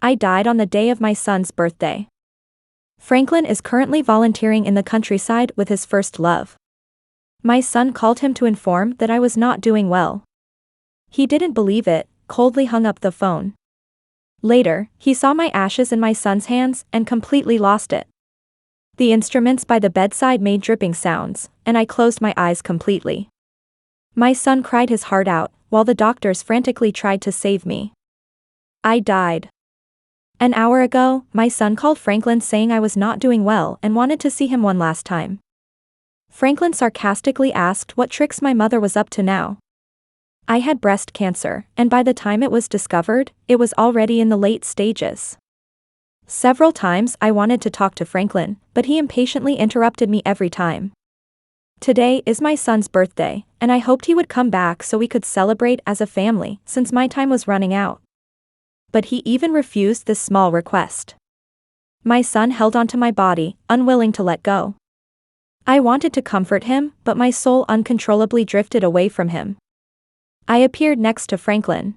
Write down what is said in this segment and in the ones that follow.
I died on the day of my son's birthday. Franklin is currently volunteering in the countryside with his first love. My son called him to inform that I was not doing well. He didn't believe it, coldly hung up the phone. Later, he saw my ashes in my son's hands and completely lost it. The instruments by the bedside made dripping sounds, and I closed my eyes completely. My son cried his heart out, while the doctors frantically tried to save me. I died. An hour ago, my son called Franklin saying I was not doing well and wanted to see him one last time. Franklin sarcastically asked what tricks my mother was up to now. I had breast cancer, and by the time it was discovered, it was already in the late stages. Several times I wanted to talk to Franklin, but he impatiently interrupted me every time. Today is my son's birthday, and I hoped he would come back so we could celebrate as a family, since my time was running out. But he even refused this small request. My son held onto my body, unwilling to let go. I wanted to comfort him, but my soul uncontrollably drifted away from him. I appeared next to Franklin.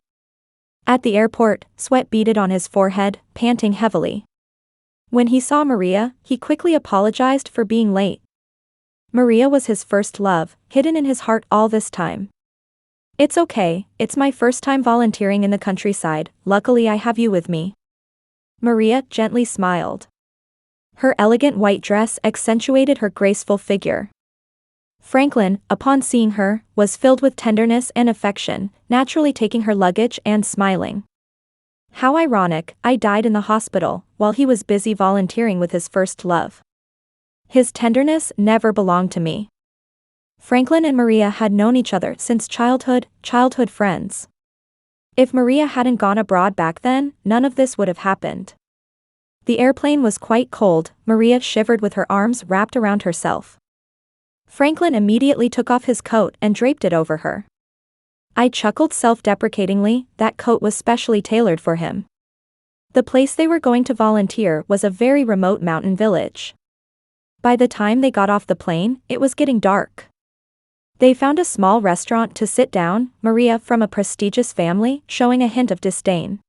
At the airport, sweat beaded on his forehead, panting heavily. When he saw Maria, he quickly apologized for being late. Maria was his first love, hidden in his heart all this time. It's okay, it's my first time volunteering in the countryside, luckily I have you with me. Maria gently smiled. Her elegant white dress accentuated her graceful figure. Franklin, upon seeing her, was filled with tenderness and affection, naturally taking her luggage and smiling. How ironic, I died in the hospital, while he was busy volunteering with his first love. His tenderness never belonged to me. Franklin and Maria had known each other since childhood friends. If Maria hadn't gone abroad back then, none of this would have happened. The airplane was quite cold, Maria shivered with her arms wrapped around herself. Franklin immediately took off his coat and draped it over her. I chuckled self-deprecatingly, that coat was specially tailored for him. The place they were going to volunteer was a very remote mountain village. By the time they got off the plane, it was getting dark. They found a small restaurant to sit down, Maria from a prestigious family, showing a hint of disdain.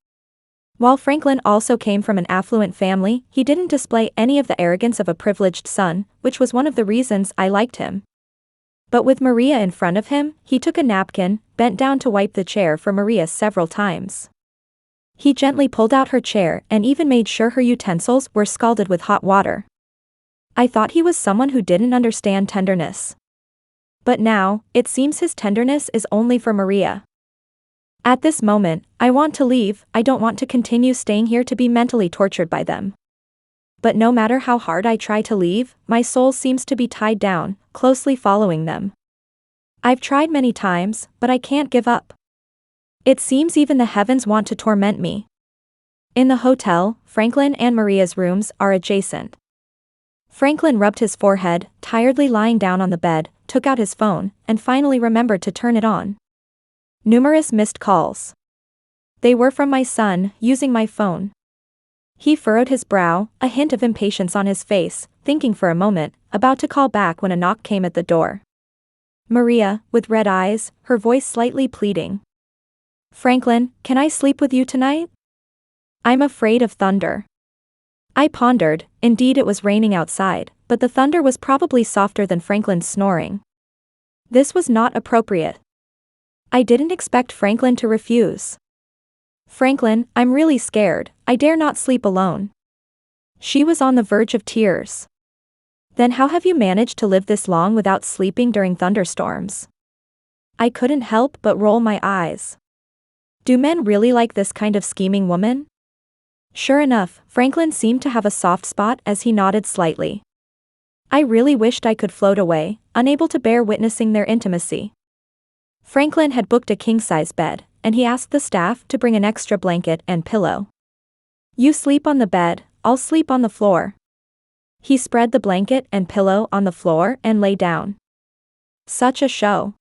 While Franklin also came from an affluent family, he didn't display any of the arrogance of a privileged son, which was one of the reasons I liked him. But with Maria in front of him, he took a napkin, bent down to wipe the chair for Maria several times. He gently pulled out her chair and even made sure her utensils were scalded with hot water. I thought he was someone who didn't understand tenderness. But now, it seems his tenderness is only for Maria. At this moment, I want to leave, I don't want to continue staying here to be mentally tortured by them. But no matter how hard I try to leave, my soul seems to be tied down, closely following them. I've tried many times, but I can't give up. It seems even the heavens want to torment me. In the hotel, Franklin and Maria's rooms are adjacent. Franklin rubbed his forehead, tiredly lying down on the bed, took out his phone, and finally remembered to turn it on. Numerous missed calls. They were from my son, using my phone. He furrowed his brow, a hint of impatience on his face, thinking for a moment, about to call back when a knock came at the door. Maria, with red eyes, her voice slightly pleading. Franklin, can I sleep with you tonight? I'm afraid of thunder. I pondered, indeed it was raining outside, but the thunder was probably softer than Franklin's snoring. This was not appropriate. I didn't expect Franklin to refuse. Franklin, I'm really scared, I dare not sleep alone. She was on the verge of tears. Then how have you managed to live this long without sleeping during thunderstorms? I couldn't help but roll my eyes. Do men really like this kind of scheming woman? Sure enough, Franklin seemed to have a soft spot as he nodded slightly. I really wished I could float away, unable to bear witnessing their intimacy. Franklin had booked a king-size bed, and he asked the staff to bring an extra blanket and pillow. You sleep on the bed, I'll sleep on the floor. He spread the blanket and pillow on the floor and lay down. Such a show.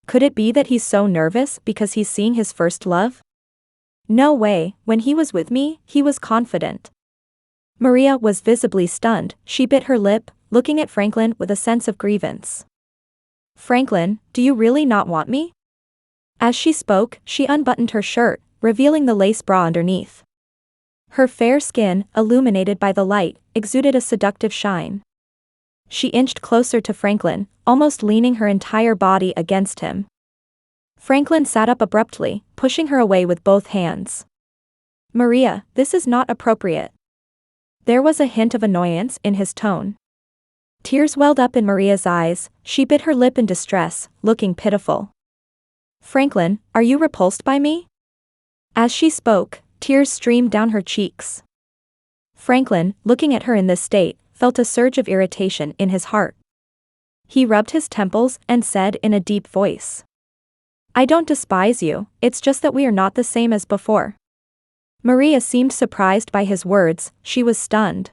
Could it be that he's so nervous because he's seeing his first love? No way, when he was with me, he was confident. Maria was visibly stunned, she bit her lip, looking at Franklin with a sense of grievance. Franklin, do you really not want me? As she spoke, she unbuttoned her shirt, revealing the lace bra underneath. Her fair skin, illuminated by the light, exuded a seductive shine. She inched closer to Franklin, almost leaning her entire body against him. Franklin sat up abruptly, pushing her away with both hands. "Maria, this is not appropriate." There was a hint of annoyance in his tone. Tears welled up in Maria's eyes, she bit her lip in distress, looking pitiful. "Franklin, are you repulsed by me?" As she spoke, tears streamed down her cheeks. Franklin, looking at her in this state, felt a surge of irritation in his heart. He rubbed his temples and said in a deep voice, "I don't despise you, it's just that we are not the same as before." Maria seemed surprised by his words, she was stunned.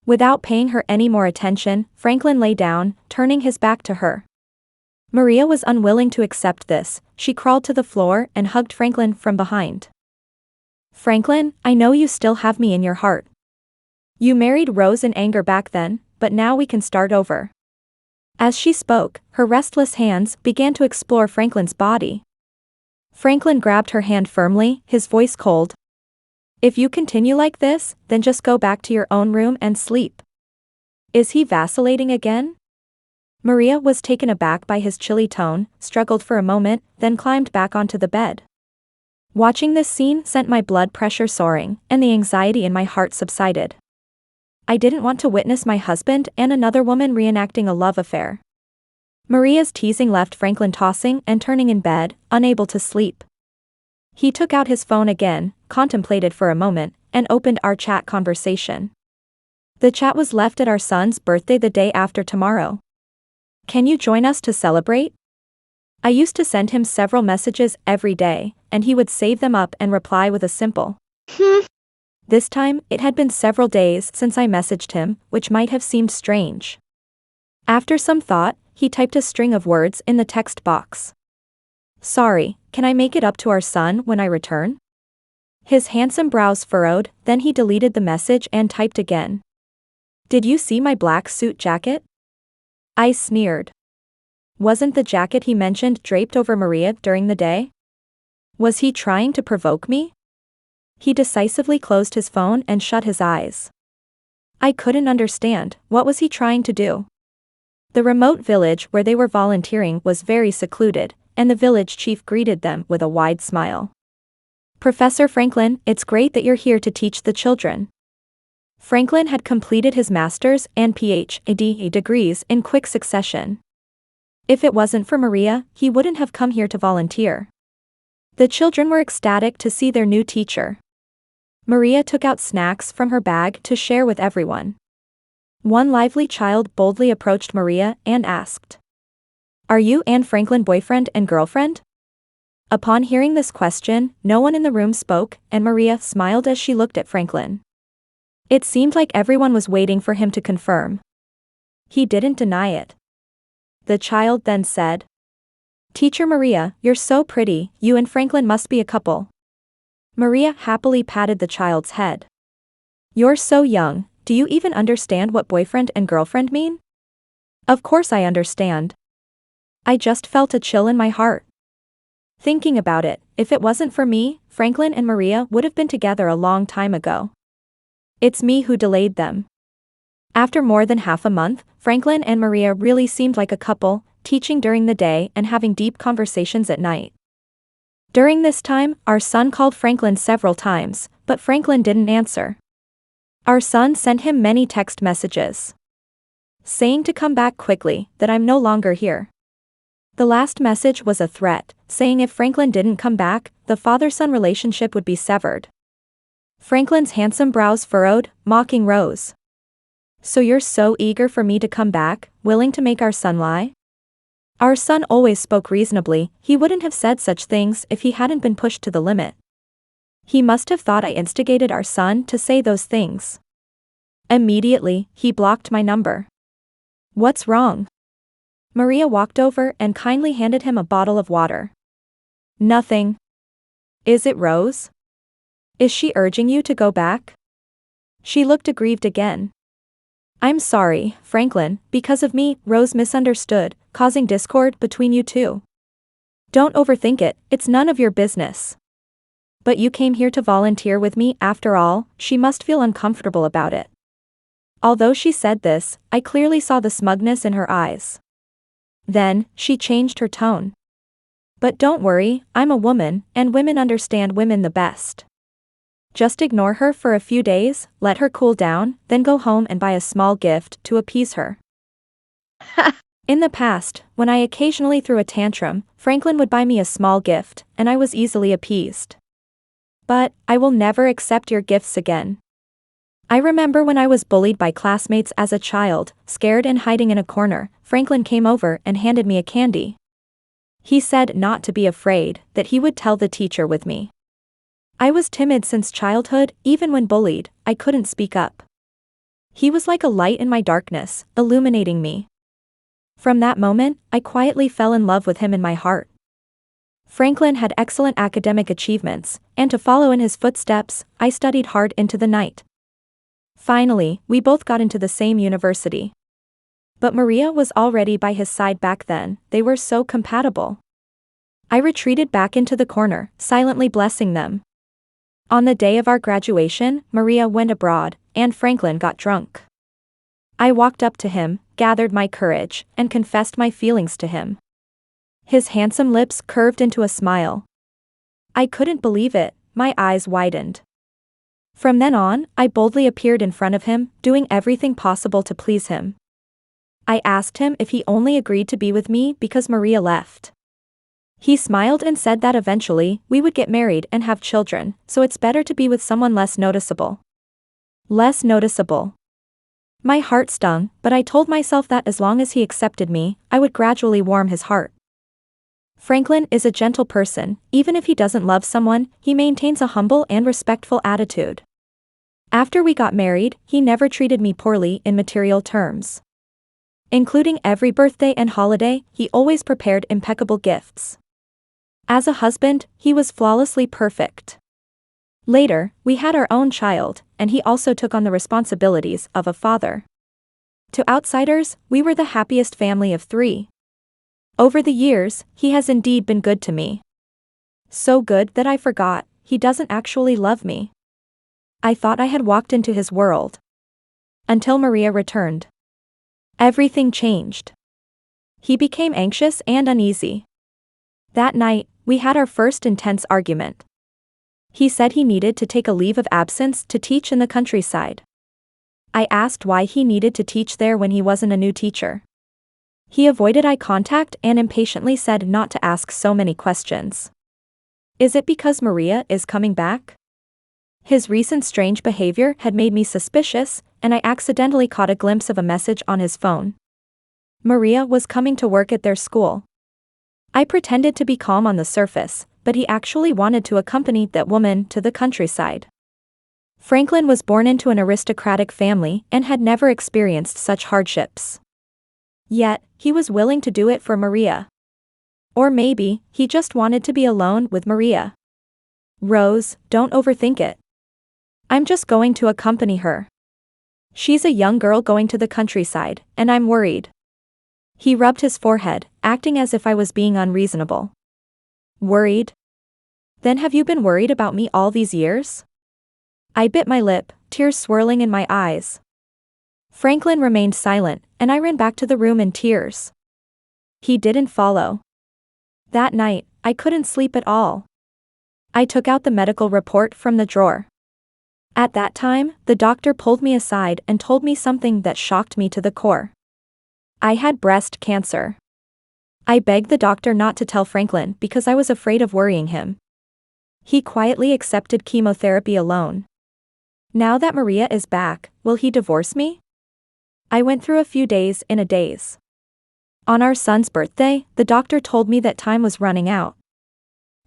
Without paying her any more attention, Franklin lay down, turning his back to her. Maria was unwilling to accept this, she crawled to the floor and hugged Franklin from behind. "Franklin, I know you still have me in your heart. You married Rose in anger back then, but now we can start over." As she spoke, her restless hands began to explore Franklin's body. Franklin grabbed her hand firmly, his voice cold. "If you continue like this, then just go back to your own room and sleep." Is he vacillating again? Maria was taken aback by his chilly tone, struggled for a moment, then climbed back onto the bed. Watching this scene sent my blood pressure soaring, and the anxiety in my heart subsided. I didn't want to witness my husband and another woman reenacting a love affair. Maria's teasing left Franklin tossing and turning in bed, unable to sleep. He took out his phone again, contemplated for a moment, and opened our chat conversation. The chat was left at our son's birthday the day after tomorrow. "Can you join us to celebrate?" I used to send him several messages every day, and he would save them up and reply with a simple This time, it had been several days since I messaged him, which might have seemed strange. After some thought, he typed a string of words in the text box. "Sorry, can I make it up to our son when I return?" His handsome brows furrowed, then he deleted the message and typed again. "Did you see my black suit jacket?" I sneered. Wasn't the jacket he mentioned draped over Maria during the day? Was he trying to provoke me? He decisively closed his phone and shut his eyes. I couldn't understand, what was he trying to do? The remote village where they were volunteering was very secluded, and the village chief greeted them with a wide smile. "Professor Franklin, it's great that you're here to teach the children." Franklin had completed his master's and PhD degrees in quick succession. If it wasn't for Maria, he wouldn't have come here to volunteer. The children were ecstatic to see their new teacher. Maria took out snacks from her bag to share with everyone. One lively child boldly approached Maria and asked, "Are you and Franklin boyfriend and girlfriend?" Upon hearing this question, no one in the room spoke, and Maria smiled as she looked at Franklin. It seemed like everyone was waiting for him to confirm. He didn't deny it. The child then said, "Teacher Maria, you're so pretty, you and Franklin must be a couple." Maria happily patted the child's head. "You're so young, do you even understand what boyfriend and girlfriend mean?" "Of course I understand." I just felt a chill in my heart. Thinking about it, if it wasn't for me, Franklin and Maria would have been together a long time ago. It's me who delayed them. After more than half a month, Franklin and Maria really seemed like a couple, teaching during the day and having deep conversations at night. During this time, our son called Franklin several times, but Franklin didn't answer. Our son sent him many text messages, saying to come back quickly, that I'm no longer here. The last message was a threat, saying if Franklin didn't come back, the father-son relationship would be severed. Franklin's handsome brows furrowed, mocking rose. "So you're so eager for me to come back, willing to make our son lie?" Our son always spoke reasonably, he wouldn't have said such things if he hadn't been pushed to the limit. He must have thought I instigated our son to say those things. Immediately, he blocked my number. "What's wrong?" Maria walked over and kindly handed him a bottle of water. "Nothing." "Is it Rose? Is she urging you to go back?" She looked aggrieved again. "I'm sorry, Franklin, because of me, Rose misunderstood, causing discord between you two. Don't overthink it, it's none of your business." But you came here to volunteer with me after all, she must feel uncomfortable about it. Although she said this, I clearly saw the smugness in her eyes. Then, she changed her tone. But don't worry, I'm a woman, and women understand women the best. Just ignore her for a few days, let her cool down, then go home and buy a small gift to appease her. In the past, when I occasionally threw a tantrum, Franklin would buy me a small gift, and I was easily appeased. But, I will never accept your gifts again. I remember when I was bullied by classmates as a child, scared and hiding in a corner, Franklin came over and handed me a candy. He said not to be afraid, that he would tell the teacher with me. I was timid since childhood, even when bullied, I couldn't speak up. He was like a light in my darkness, illuminating me. From that moment, I quietly fell in love with him in my heart. Franklin had excellent academic achievements, and to follow in his footsteps, I studied hard into the night. Finally, we both got into the same university. But Maria was already by his side back then, they were so compatible. I retreated back into the corner, silently blessing them. On the day of our graduation, Maria went abroad, and Franklin got drunk. I walked up to him, gathered my courage, and confessed my feelings to him. His handsome lips curved into a smile. I couldn't believe it, my eyes widened. From then on, I boldly appeared in front of him, doing everything possible to please him. I asked him if he only agreed to be with me because Maria left. He smiled and said that eventually, we would get married and have children, so it's better to be with someone less noticeable. Less noticeable. My heart stung, but I told myself that as long as he accepted me, I would gradually warm his heart. Franklin is a gentle person, even if he doesn't love someone, he maintains a humble and respectful attitude. After we got married, he never treated me poorly in material terms. Including every birthday and holiday, he always prepared impeccable gifts. As a husband, he was flawlessly perfect. Later, we had our own child, and he also took on the responsibilities of a father. To outsiders, we were the happiest family of 3. Over the years, he has indeed been good to me. So good that I forgot, he doesn't actually love me. I thought I had walked into his world. Until Maria returned. Everything changed. He became anxious and uneasy. That night, we had our first intense argument. He said he needed to take a leave of absence to teach in the countryside. I asked why he needed to teach there when he wasn't a new teacher. He avoided eye contact and impatiently said not to ask so many questions. Is it because Maria is coming back? His recent strange behavior had made me suspicious, and I accidentally caught a glimpse of a message on his phone. Maria was coming to work at their school. I pretended to be calm on the surface, but he actually wanted to accompany that woman to the countryside. Franklin was born into an aristocratic family and had never experienced such hardships. Yet, he was willing to do it for Maria. Or maybe, he just wanted to be alone with Maria. Rose, don't overthink it. I'm just going to accompany her. She's a young girl going to the countryside, and I'm worried. He rubbed his forehead, acting as if I was being unreasonable. Worried? Then have you been worried about me all these years? I bit my lip, tears swirling in my eyes. Franklin remained silent, and I ran back to the room in tears. He didn't follow. That night, I couldn't sleep at all. I took out the medical report from the drawer. At that time, the doctor pulled me aside and told me something that shocked me to the core. I had breast cancer. I begged the doctor not to tell Franklin because I was afraid of worrying him. He quietly accepted chemotherapy alone. Now that Maria is back, will he divorce me? I went through a few days in a daze. On our son's birthday, the doctor told me that time was running out.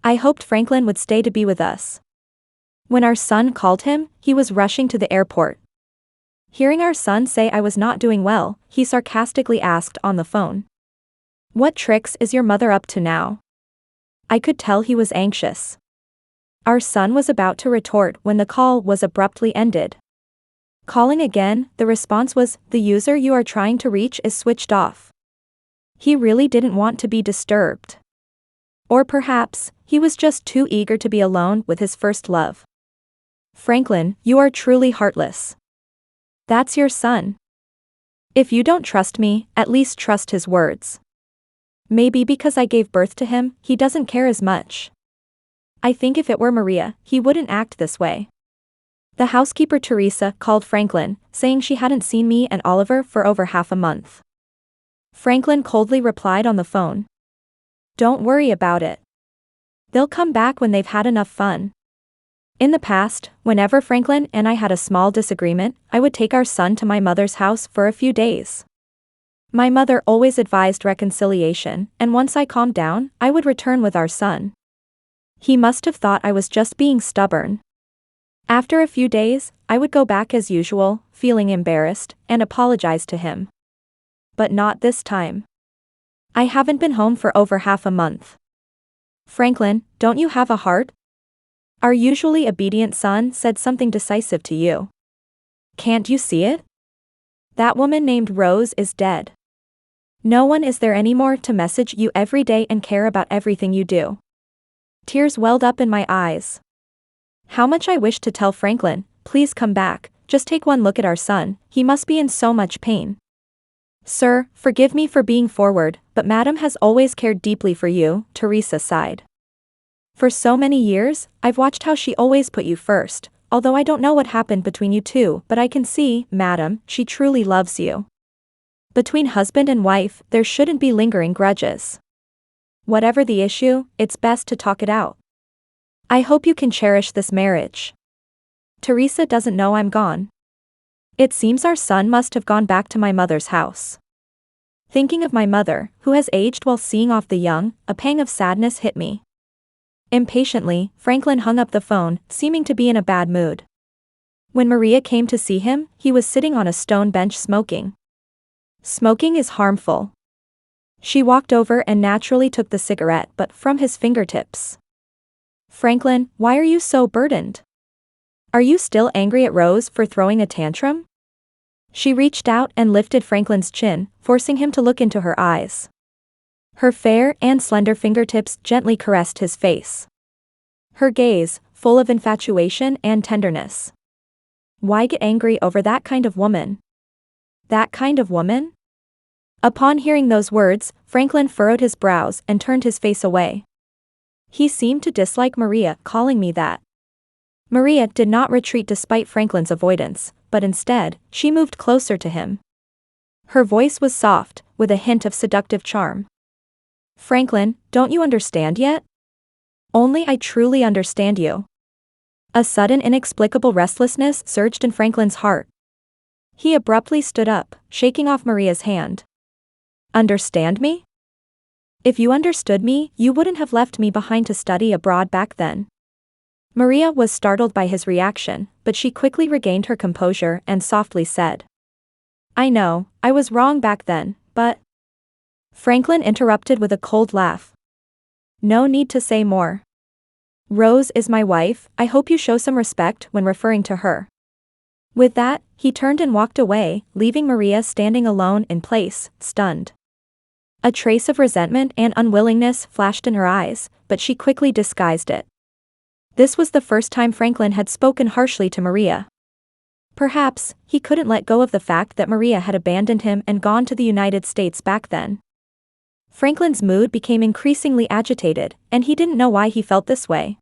I hoped Franklin would stay to be with us. When our son called him, he was rushing to the airport. Hearing our son say I was not doing well, he sarcastically asked on the phone. What tricks is your mother up to now? I could tell he was anxious. Our son was about to retort when the call was abruptly ended. Calling again, the response was, the user you are trying to reach is switched off. He really didn't want to be disturbed. Or perhaps, he was just too eager to be alone with his first love. Franklin, you are truly heartless. That's your son. If you don't trust me, at least trust his words. Maybe because I gave birth to him, he doesn't care as much. I think if it were Maria, he wouldn't act this way. The housekeeper Teresa called Franklin, saying she hadn't seen me and Oliver for over half a month. Franklin coldly replied on the phone. Don't worry about it. They'll come back when they've had enough fun. In the past, whenever Franklin and I had a small disagreement, I would take our son to my mother's house for a few days. My mother always advised reconciliation, and once I calmed down, I would return with our son. He must have thought I was just being stubborn. After a few days, I would go back as usual, feeling embarrassed, and apologize to him. But not this time. I haven't been home for over half a month. Franklin, don't you have a heart? Our usually obedient son said something decisive to you. Can't you see it? That woman named Rose is dead. No one is there anymore to message you every day and care about everything you do. Tears welled up in my eyes. How much I wished to tell Franklin, please come back, just take one look at our son, he must be in so much pain. Sir, forgive me for being forward, but Madam has always cared deeply for you, Teresa sighed. For so many years, I've watched how she always put you first, although I don't know what happened between you two, but I can see, Madam, she truly loves you. Between husband and wife, there shouldn't be lingering grudges. Whatever the issue, it's best to talk it out. I hope you can cherish this marriage. Teresa doesn't know I'm gone. It seems our son must have gone back to my mother's house. Thinking of my mother, who has aged while seeing off the young, a pang of sadness hit me. Impatiently, Franklin hung up the phone, seeming to be in a bad mood. When Maria came to see him, he was sitting on a stone bench smoking. Smoking is harmful. She walked over and naturally took the cigarette but from his fingertips. Franklin, why are you so burdened? Are you still angry at Rose for throwing a tantrum? She reached out and lifted Franklin's chin, forcing him to look into her eyes. Her fair and slender fingertips gently caressed his face. Her gaze, full of infatuation and tenderness. Why get angry over that kind of woman? That kind of woman? Upon hearing those words, Franklin furrowed his brows and turned his face away. He seemed to dislike Maria calling me that. Maria did not retreat despite Franklin's avoidance, but instead, she moved closer to him. Her voice was soft, with a hint of seductive charm. Franklin, don't you understand yet? Only I truly understand you. A sudden inexplicable restlessness surged in Franklin's heart. He abruptly stood up, shaking off Maria's hand. Understand me? If you understood me, you wouldn't have left me behind to study abroad back then. Maria was startled by his reaction, but she quickly regained her composure and softly said. I know, I was wrong back then, but... Franklin interrupted with a cold laugh. No need to say more. Rose is my wife, I hope you show some respect when referring to her. With that, he turned and walked away, leaving Maria standing alone in place, stunned. A trace of resentment and unwillingness flashed in her eyes, but she quickly disguised it. This was the first time Franklin had spoken harshly to Maria. Perhaps, he couldn't let go of the fact that Maria had abandoned him and gone to the United States back then. Franklin's mood became increasingly agitated, and he didn't know why he felt this way.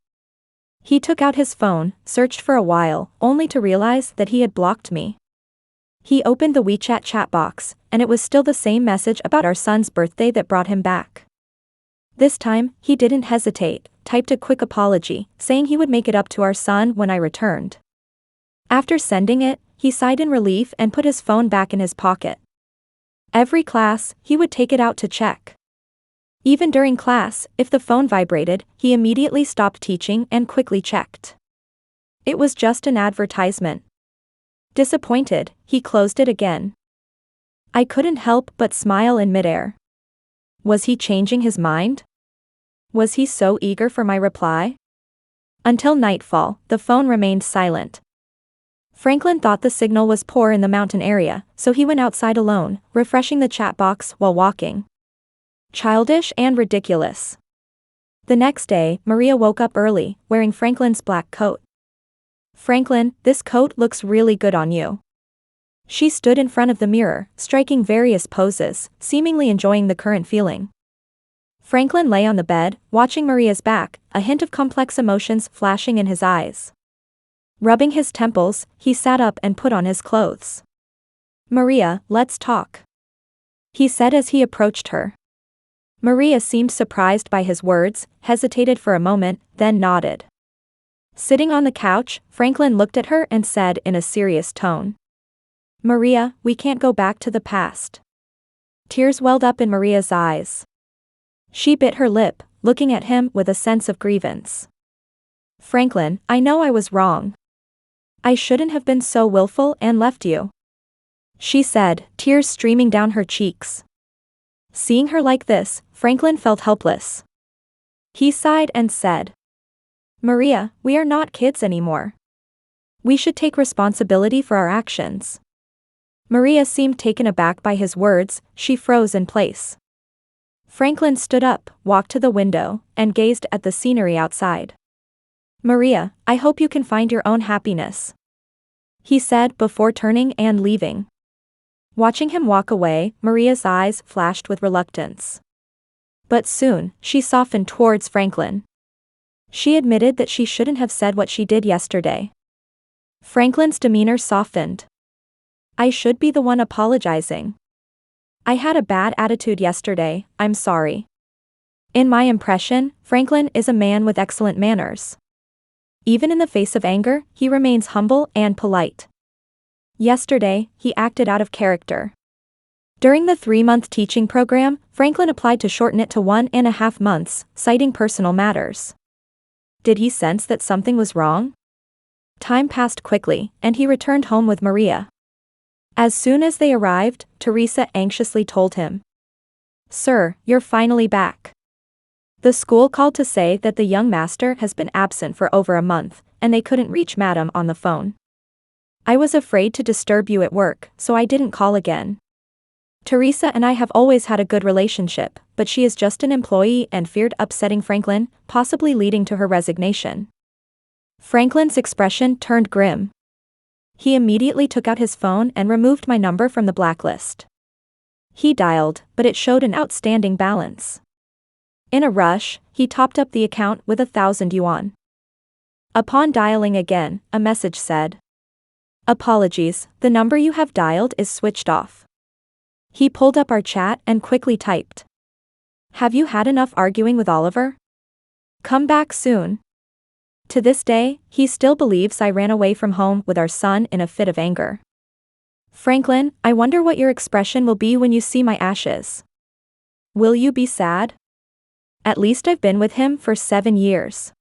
He took out his phone, searched for a while, only to realize that he had blocked me. He opened the WeChat chat box, and it was still the same message about our son's birthday that brought him back. This time, he didn't hesitate, typed a quick apology, saying he would make it up to our son when I returned. After sending it, he sighed in relief and put his phone back in his pocket. Every class, he would take it out to check. Even during class, if the phone vibrated, he immediately stopped teaching and quickly checked. It was just an advertisement. Disappointed, he closed it again. I couldn't help but smile in midair. Was he changing his mind? Was he so eager for my reply? Until nightfall, the phone remained silent. Franklin thought the signal was poor in the mountain area, so he went outside alone, refreshing the chat box while walking. Childish and ridiculous. The next day, Maria woke up early, wearing Franklin's black coat. "Franklin, this coat looks really good on you." She stood in front of the mirror, striking various poses, seemingly enjoying the current feeling. Franklin lay on the bed, watching Maria's back, a hint of complex emotions flashing in his eyes. Rubbing his temples, he sat up and put on his clothes. "Maria, let's talk," he said as he approached her. Maria seemed surprised by his words, hesitated for a moment, then nodded. Sitting on the couch, Franklin looked at her and said in a serious tone, "Maria, we can't go back to the past." Tears welled up in Maria's eyes. She bit her lip, looking at him with a sense of grievance. "Franklin, I know I was wrong. I shouldn't have been so willful and left you," she said, tears streaming down her cheeks. Seeing her like this, Franklin felt helpless. He sighed and said, "Maria, we are not kids anymore. We should take responsibility for our actions." Maria seemed taken aback by his words, she froze in place. Franklin stood up, walked to the window, and gazed at the scenery outside. "Maria, I hope you can find your own happiness," he said before turning and leaving. Watching him walk away, Maria's eyes flashed with reluctance. But soon, she softened towards Franklin. She admitted that she shouldn't have said what she did yesterday. Franklin's demeanor softened. "I should be the one apologizing. I had a bad attitude yesterday, I'm sorry." In my impression, Franklin is a man with excellent manners. Even in the face of anger, he remains humble and polite. Yesterday, he acted out of character. During the 3-month teaching program, Franklin applied to shorten it to 1.5 months, citing personal matters. Did he sense that something was wrong? Time passed quickly, and he returned home with Maria. As soon as they arrived, Teresa anxiously told him, "Sir, you're finally back. The school called to say that the young master has been absent for over a month, and they couldn't reach Madam on the phone. I was afraid to disturb you at work, so I didn't call again. Teresa and I have always had a good relationship, but she is just an employee and feared upsetting Franklin, possibly leading to her resignation." Franklin's expression turned grim. He immediately took out his phone and removed my number from the blacklist. He dialed, but it showed an outstanding balance. In a rush, he topped up the account with 1,000 yuan. Upon dialing again, a message said, "Apologies, the number you have dialed is switched off." He pulled up our chat and quickly typed, "Have you had enough arguing with Oliver? Come back soon." To this day, he still believes I ran away from home with our son in a fit of anger. "Franklin, I wonder what your expression will be when you see my ashes. Will you be sad? At least I've been with him for 7 years.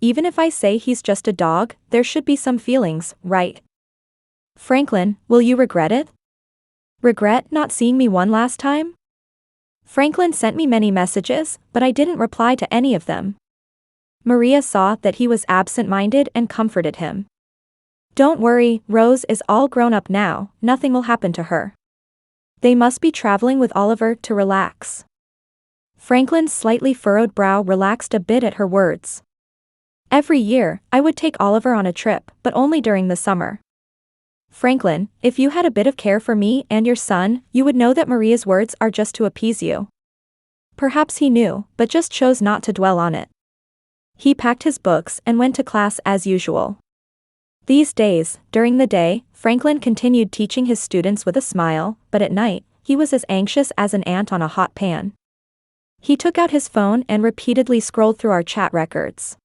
Even if I say he's just a dog, there should be some feelings, right? Franklin, will you regret it? Regret not seeing me one last time?" Franklin sent me many messages, but I didn't reply to any of them. Maria saw that he was absent-minded and comforted him. "Don't worry, Rose is all grown up now, nothing will happen to her. They must be traveling with Oliver to relax." Franklin's slightly furrowed brow relaxed a bit at her words. "Every year, I would take Oliver on a trip, but only during the summer. Franklin, if you had a bit of care for me and your son, you would know that Maria's words are just to appease you." Perhaps he knew, but just chose not to dwell on it. He packed his books and went to class as usual. These days, during the day, Franklin continued teaching his students with a smile, but at night, he was as anxious as an ant on a hot pan. He took out his phone and repeatedly scrolled through our chat records.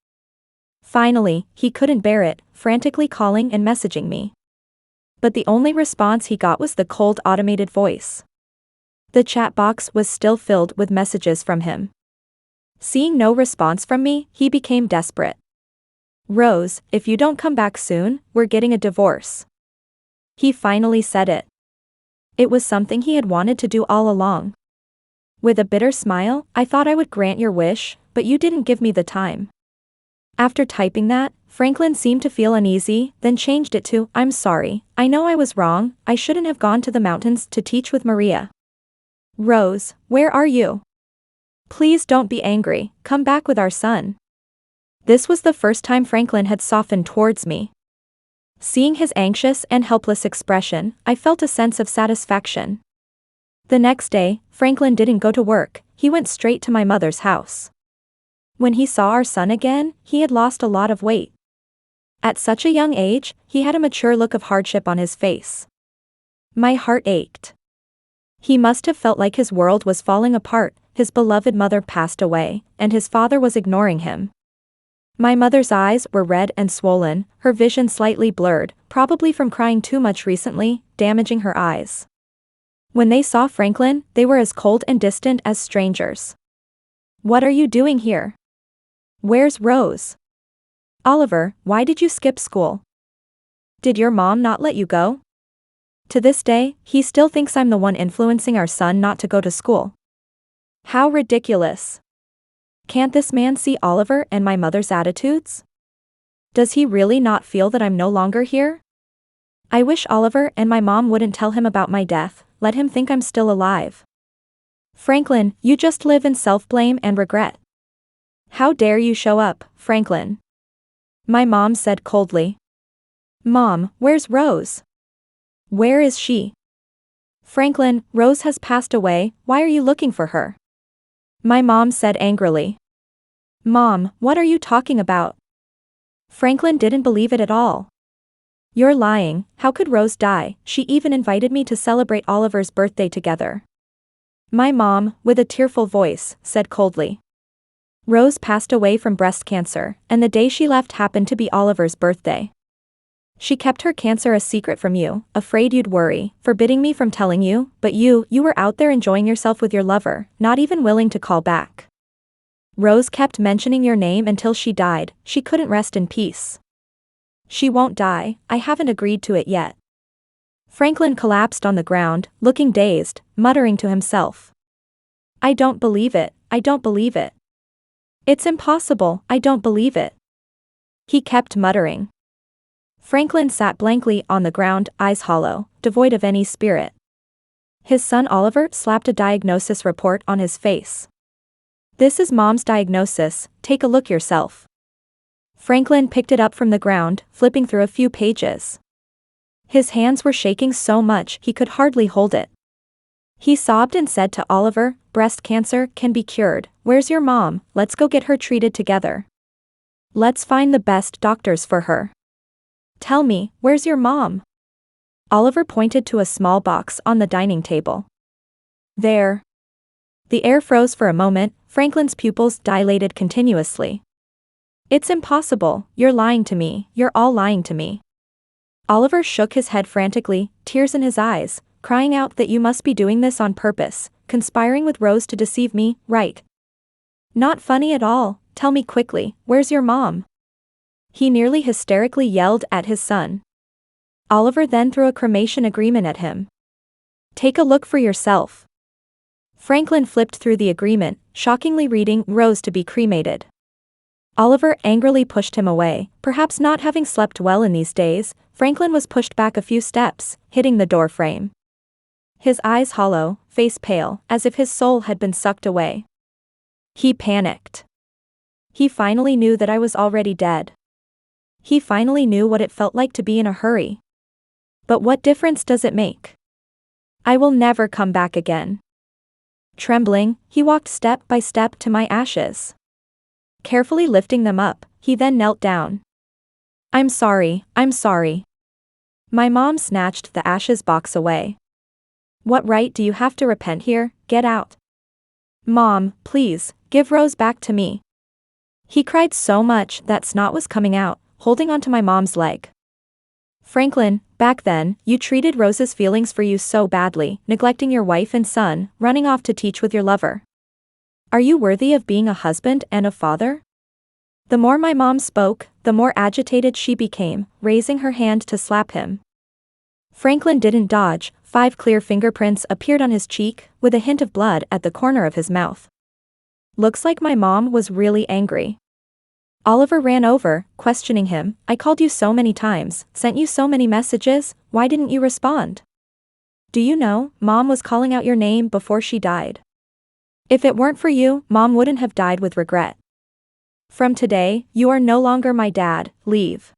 Finally, he couldn't bear it, frantically calling and messaging me. But the only response he got was the cold automated voice. The chat box was still filled with messages from him. Seeing no response from me, he became desperate. "Rose, if you don't come back soon, we're getting a divorce." He finally said it. It was something he had wanted to do all along. With a bitter smile, I thought I would grant your wish, but you didn't give me the time. After typing that, Franklin seemed to feel uneasy, then changed it to, "I'm sorry, I know I was wrong, I shouldn't have gone to the mountains to teach with Maria. Rose, where are you? Please don't be angry, come back with our son. This was the first time Franklin had softened towards me. Seeing his anxious and helpless expression, I felt a sense of satisfaction. The next day, Franklin didn't go to work, he went straight to my mother's house. When he saw our son again, he had lost a lot of weight. At such a young age, he had a mature look of hardship on his face. My heart ached. He must have felt like his world was falling apart, his beloved mother passed away, and his father was ignoring him. My mother's eyes were red and swollen, her vision slightly blurred, probably from crying too much recently, damaging her eyes. When they saw Franklin, they were as cold and distant as strangers. What are you doing here? Where's Rose? Oliver, why did you skip school? Did your mom not let you go? To this day, he still thinks I'm the one influencing our son not to go to school. How ridiculous. Can't this man see Oliver and my mother's attitudes? Does he really not feel that I'm no longer here? I wish Oliver and my mom wouldn't tell him about my death, let him think I'm still alive. Franklin, you just live in self-blame and regret. How dare you show up, Franklin? My mom said coldly. Mom, where's Rose? Where is she? Franklin, Rose has passed away, why are you looking for her? My mom said angrily. Mom, what are you talking about? Franklin didn't believe it at all. You're lying, how could Rose die? She even invited me to celebrate Oliver's birthday together. My mom, with a tearful voice, said coldly. Rose passed away from breast cancer, and the day she left happened to be Oliver's birthday. She kept her cancer a secret from you, afraid you'd worry, forbidding me from telling you, but you were out there enjoying yourself with your lover, not even willing to call back. Rose kept mentioning your name until she died, she couldn't rest in peace. She won't die, I haven't agreed to it yet. Franklin collapsed on the ground, looking dazed, muttering to himself. I don't believe it, I don't believe it. It's impossible, I don't believe it. He kept muttering. Franklin sat blankly on the ground, eyes hollow, devoid of any spirit. His son Oliver slapped a diagnosis report on his face. This is Mom's diagnosis, take a look yourself. Franklin picked it up from the ground, flipping through a few pages. His hands were shaking so much he could hardly hold it. He sobbed and said to Oliver, breast cancer can be cured, where's your mom, let's go get her treated together. Let's find the best doctors for her. Tell me, where's your mom? Oliver pointed to a small box on the dining table. There. The air froze for a moment, Franklin's pupils dilated continuously. It's impossible, you're lying to me, you're all lying to me. Oliver shook his head frantically, tears in his eyes, crying out that you must be doing this on purpose, conspiring with Rose to deceive me, right? Not funny at all, tell me quickly, where's your mom? He nearly hysterically yelled at his son. Oliver then threw a cremation agreement at him. Take a look for yourself. Franklin flipped through the agreement, shockingly reading Rose to be cremated. Oliver angrily pushed him away, perhaps not having slept well in these days, Franklin was pushed back a few steps, hitting the door frame. His eyes hollow, face pale, as if his soul had been sucked away. He panicked. He finally knew that I was already dead. He finally knew what it felt like to be in a hurry. But what difference does it make? I will never come back again. Trembling, he walked step by step to my ashes. Carefully lifting them up, he then knelt down. I'm sorry, I'm sorry. My mom snatched the ashes box away. What right do you have to repent here? Get out. Mom, please, give Rose back to me. He cried so much that snot was coming out, holding onto my mom's leg. Franklin, back then, you treated Rose's feelings for you so badly, neglecting your wife and son, running off to teach with your lover. Are you worthy of being a husband and a father? The more my mom spoke, the more agitated she became, raising her hand to slap him. Franklin didn't dodge, 5 clear fingerprints appeared on his cheek, with a hint of blood at the corner of his mouth. Looks like my mom was really angry. Oliver ran over, questioning him, I called you so many times, sent you so many messages, why didn't you respond? Do you know, Mom was calling out your name before she died. If it weren't for you, Mom wouldn't have died with regret. From today, you are no longer my dad, leave.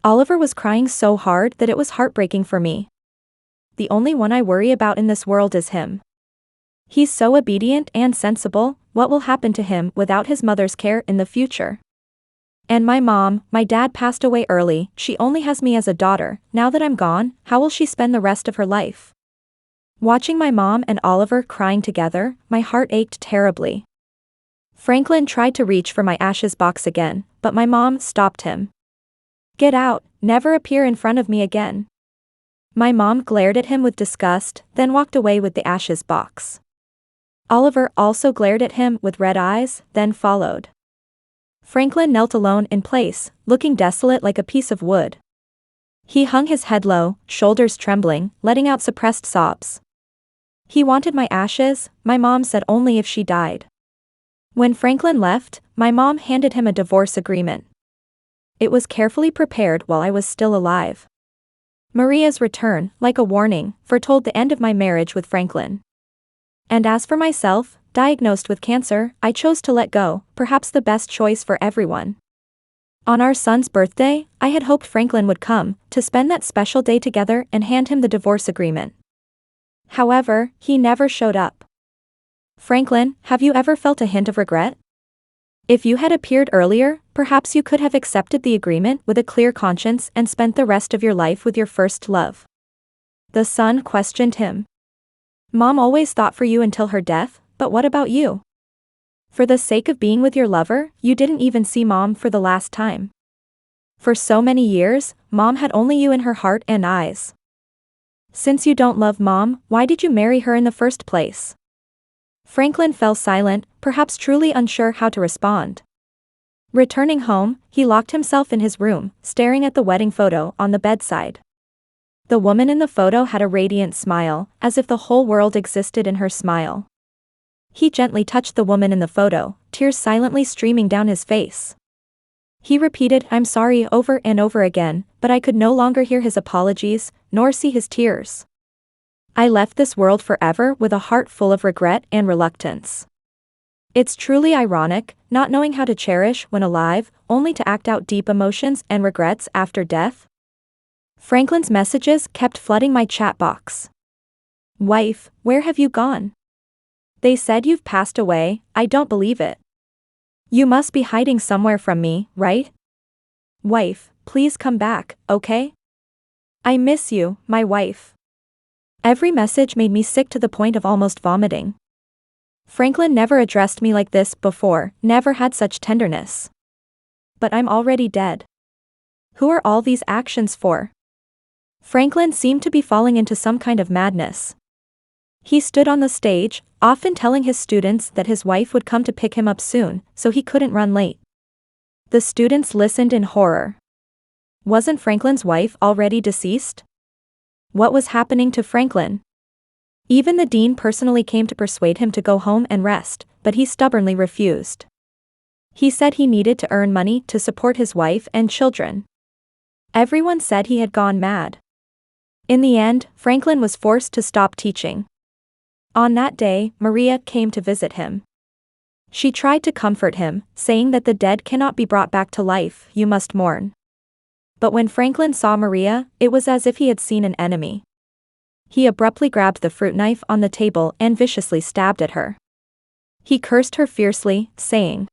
Oliver was crying so hard that it was heartbreaking for me. The only one I worry about in this world is him. He's so obedient and sensible, what will happen to him without his mother's care in the future? And my dad passed away early, she only has me as a daughter, now that I'm gone, how will she spend the rest of her life? Watching my mom and Oliver crying together, my heart ached terribly. Franklin tried to reach for my ashes box again, but my mom stopped him. Get out, never appear in front of me again. My mom glared at him with disgust, then walked away with the ashes box. Oliver also glared at him with red eyes, then followed. Franklin knelt alone in place, looking desolate like a piece of wood. He hung his head low, shoulders trembling, letting out suppressed sobs. He wanted my ashes, my mom said only if she died. When Franklin left, my mom handed him a divorce agreement. It was carefully prepared while I was still alive. Maria's return, like a warning, foretold the end of my marriage with Franklin. And as for myself, diagnosed with cancer, I chose to let go, perhaps the best choice for everyone. On our son's birthday, I had hoped Franklin would come, to spend that special day together and hand him the divorce agreement. However, he never showed up. Franklin, have you ever felt a hint of regret? If you had appeared earlier, perhaps you could have accepted the agreement with a clear conscience and spent the rest of your life with your first love. The son questioned him. Mom always thought for you until her death, but what about you? For the sake of being with your lover, you didn't even see Mom for the last time. For so many years, Mom had only you in her heart and eyes. Since you don't love Mom, why did you marry her in the first place? Franklin fell silent, perhaps truly unsure how to respond. Returning home, he locked himself in his room, staring at the wedding photo on the bedside. The woman in the photo had a radiant smile, as if the whole world existed in her smile. He gently touched the woman in the photo, tears silently streaming down his face. He repeated, "I'm sorry," over and over again, but I could no longer hear his apologies, nor see his tears. I left this world forever with a heart full of regret and reluctance. It's truly ironic, not knowing how to cherish when alive, only to act out deep emotions and regrets after death. Franklin's messages kept flooding my chat box. Wife, where have you gone? They said you've passed away, I don't believe it. You must be hiding somewhere from me, right? Wife, please come back, okay? I miss you, my wife. Every message made me sick to the point of almost vomiting. Franklin never addressed me like this before, never had such tenderness. But I'm already dead. Who are all these actions for? Franklin seemed to be falling into some kind of madness. He stood on the stage, often telling his students that his wife would come to pick him up soon, so he couldn't run late. The students listened in horror. Wasn't Franklin's wife already deceased? What was happening to Franklin? Even the dean personally came to persuade him to go home and rest, but he stubbornly refused. He said he needed to earn money to support his wife and children. Everyone said he had gone mad. In the end, Franklin was forced to stop teaching. On that day, Maria came to visit him. She tried to comfort him, saying that the dead cannot be brought back to life, you must mourn. But when Franklin saw Maria, it was as if he had seen an enemy. He abruptly grabbed the fruit knife on the table and viciously stabbed at her. He cursed her fiercely, saying,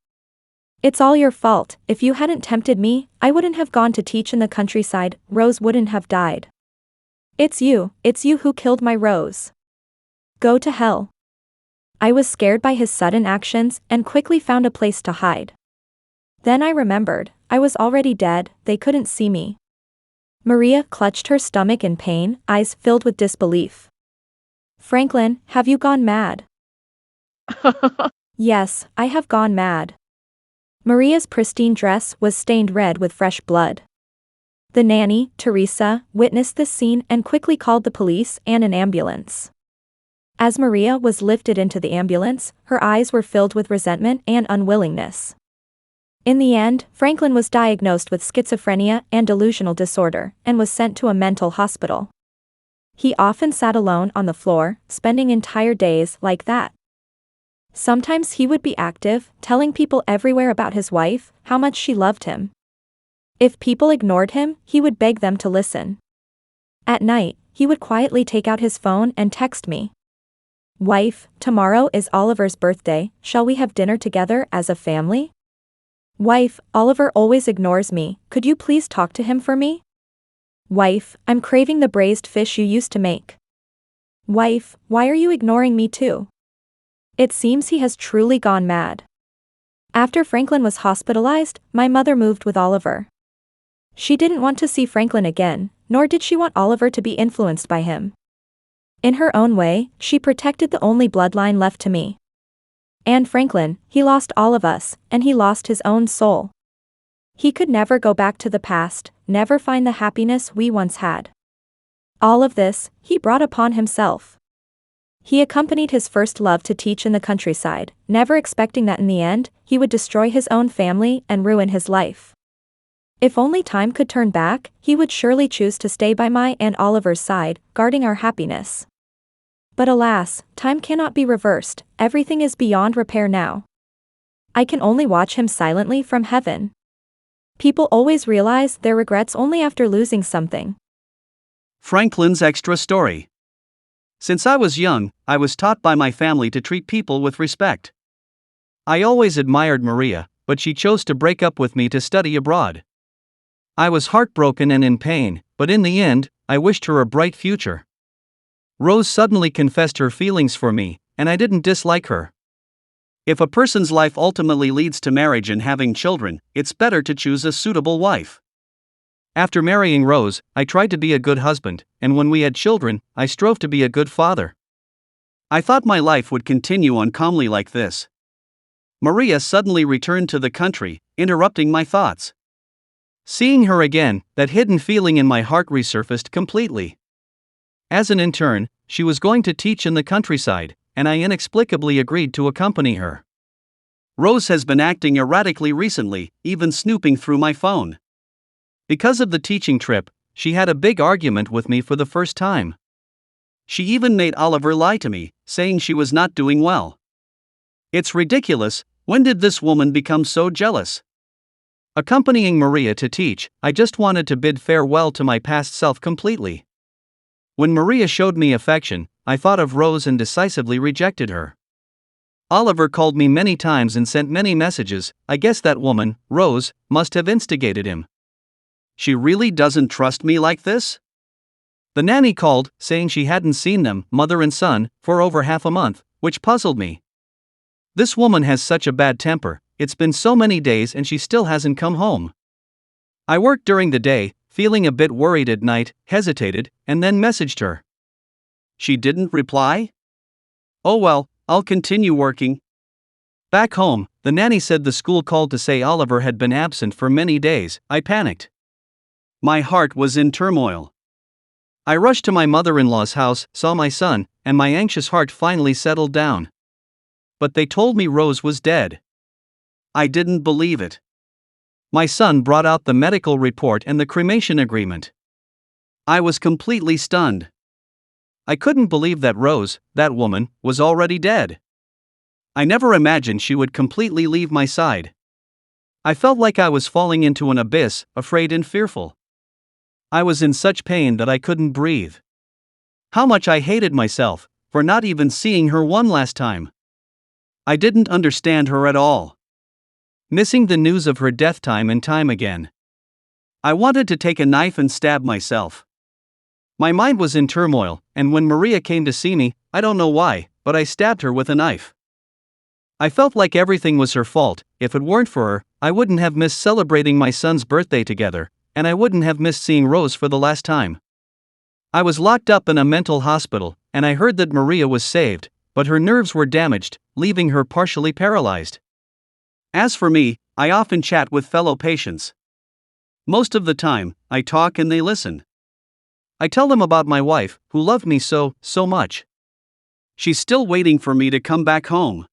"It's all your fault, if you hadn't tempted me, I wouldn't have gone to teach in the countryside, Rose wouldn't have died. It's you who killed my Rose. Go to hell." I was scared by his sudden actions and quickly found a place to hide. Then I remembered, I was already dead, they couldn't see me. Maria clutched her stomach in pain, eyes filled with disbelief. Franklin, have you gone mad? Yes, I have gone mad. Maria's pristine dress was stained red with fresh blood. The nanny, Teresa, witnessed this scene and quickly called the police and an ambulance. As Maria was lifted into the ambulance, her eyes were filled with resentment and unwillingness. In the end, Franklin was diagnosed with schizophrenia and delusional disorder, and was sent to a mental hospital. He often sat alone on the floor, spending entire days like that. Sometimes he would be active, telling people everywhere about his wife, how much she loved him. If people ignored him, he would beg them to listen. At night, he would quietly take out his phone and text me. "Wife, tomorrow is Oliver's birthday, shall we have dinner together as a family?" "Wife, Oliver always ignores me, could you please talk to him for me?" "Wife, I'm craving the braised fish you used to make." "Wife, why are you ignoring me too?" It seems he has truly gone mad. After Franklin was hospitalized, my mother moved with Oliver. She didn't want to see Franklin again, nor did she want Oliver to be influenced by him. In her own way, she protected the only bloodline left to me. And Franklin, he lost all of us, and he lost his own soul. He could never go back to the past, never find the happiness we once had. All of this, he brought upon himself. He accompanied his first love to teach in the countryside, never expecting that in the end, he would destroy his own family and ruin his life. If only time could turn back, he would surely choose to stay by my and Oliver's side, guarding our happiness. But alas, time cannot be reversed, everything is beyond repair now. I can only watch him silently from heaven. People always realize their regrets only after losing something. Franklin's extra story. Since I was young, I was taught by my family to treat people with respect. I always admired Maria, but she chose to break up with me to study abroad. I was heartbroken and in pain, but in the end, I wished her a bright future. Rose suddenly confessed her feelings for me, and I didn't dislike her. If a person's life ultimately leads to marriage and having children, it's better to choose a suitable wife. After marrying Rose, I tried to be a good husband, and when we had children, I strove to be a good father. I thought my life would continue on calmly like this. Maria suddenly returned to the country, interrupting my thoughts. Seeing her again, that hidden feeling in my heart resurfaced completely. As an intern, she was going to teach in the countryside, and I inexplicably agreed to accompany her. Rose has been acting erratically recently, even snooping through my phone. Because of the teaching trip, she had a big argument with me for the first time. She even made Oliver lie to me, saying she was not doing well. It's ridiculous, when did this woman become so jealous? Accompanying Maria to teach, I just wanted to bid farewell to my past self completely. When Maria showed me affection, I thought of Rose and decisively rejected her. Oliver called me many times and sent many messages. I guess that woman, Rose, must have instigated him. She really doesn't trust me like this? The nanny called, saying she hadn't seen them, mother and son, for over half a month, which puzzled me. This woman has such a bad temper, it's been so many days and she still hasn't come home. I worked during the day, feeling a bit worried at night, hesitated, and then messaged her. She didn't reply? Oh well, I'll continue working. Back home, the nanny said the school called to say Oliver had been absent for many days. I panicked. My heart was in turmoil. I rushed to my mother-in-law's house, saw my son, and my anxious heart finally settled down. But they told me Rose was dead. I didn't believe it. My son brought out the medical report and the cremation agreement. I was completely stunned. I couldn't believe that Rose, that woman, was already dead. I never imagined she would completely leave my side. I felt like I was falling into an abyss, afraid and fearful. I was in such pain that I couldn't breathe. How much I hated myself for not even seeing her one last time. I didn't understand her at all. Missing the news of her death time and time again. I wanted to take a knife and stab myself. My mind was in turmoil, and when Maria came to see me, I don't know why, but I stabbed her with a knife. I felt like everything was her fault. If it weren't for her, I wouldn't have missed celebrating my son's birthday together, and I wouldn't have missed seeing Rose for the last time. I was locked up in a mental hospital, and I heard that Maria was saved, but her nerves were damaged, leaving her partially paralyzed. As for me, I often chat with fellow patients. Most of the time, I talk and they listen. I tell them about my wife, who loved me so much. She's still waiting for me to come back home.